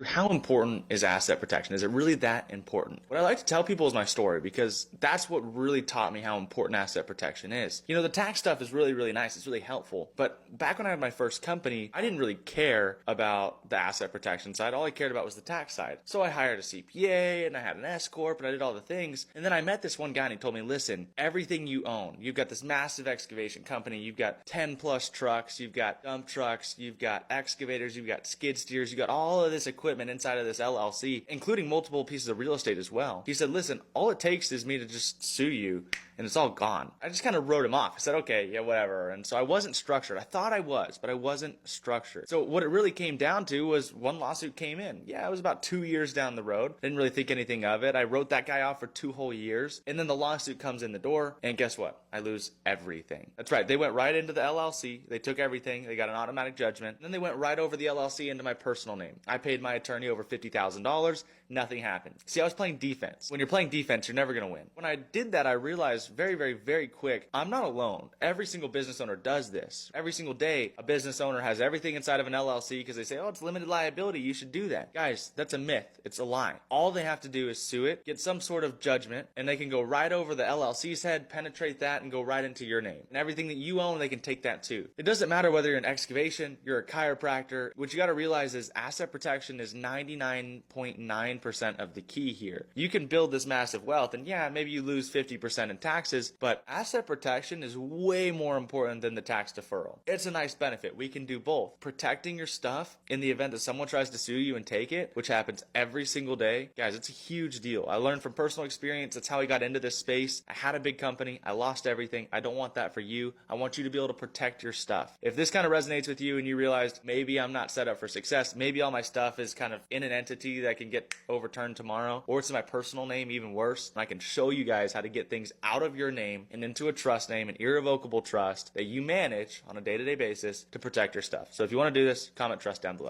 How important is asset protection? Is it really that important? What I like to tell people is my story because that's what really taught me how important asset protection is. You know, the tax stuff is really, really nice. It's really helpful. But back when I had my first company, I didn't really care about the asset protection side. All I cared about was the tax side. So I hired a CPA and I had an S Corp and I did all the things. And then I met this one guy and he told me, listen, everything you own, you've got this massive excavation company, you've got 10 plus trucks, you've got dump trucks, you've got excavators, you've got skid steers, you've got all of this equipment inside of this LLC, including multiple pieces of real estate as well. He said, listen, all it takes is me to just sue you and it's all gone. I just kind of wrote him off. I said, okay, yeah, whatever. And so I wasn't structured. I thought I was, but I wasn't structured. So what it really came down to was one lawsuit came in. Yeah, it was about 2 years down the road. Didn't really think anything of it. I wrote that guy off for 2 whole years. And then the lawsuit comes in the door. And guess what? I lose everything. That's right. They went right into the LLC. They took everything. They got an automatic judgment. And then they went right over the LLC into my personal name. I paid my attorney over $50,000. Nothing happened. See, I was playing defense. When you're playing defense, you're never going to win. When I did that, I realized very, very, very quick, I'm not alone. Every single business owner does this. Every single day, a business owner has everything inside of an LLC because they say, oh, it's limited liability. You should do that. Guys, that's a myth. It's a lie. All they have to do is sue it, get some sort of judgment, and they can go right over the LLC's head, penetrate that, and go right into your name. And everything that you own, they can take that too. It doesn't matter whether you're an excavation, you're a chiropractor. What you got to realize is asset protection is 99.9% of the key here. You can build this massive wealth and yeah, maybe you lose 50% in taxes, but asset protection is way more important than the tax deferral. It's a nice benefit. We can do both. Protecting your stuff in the event that someone tries to sue you and take it, which happens every single day. Guys, it's a huge deal. I learned from personal experience. That's how I got into this space. I had a big company. I lost everything. I don't want that for you. I want you to be able to protect your stuff. If this kind of resonates with you and you realized maybe I'm not set up for success, maybe all my stuff is kind of in an entity that can get overturned tomorrow, or it's in my personal name, even worse, and I can show you guys how to get things out of your name and into a trust name, an irrevocable trust that you manage on a day-to-day basis to protect your stuff. So if you want to do this, comment trust down below.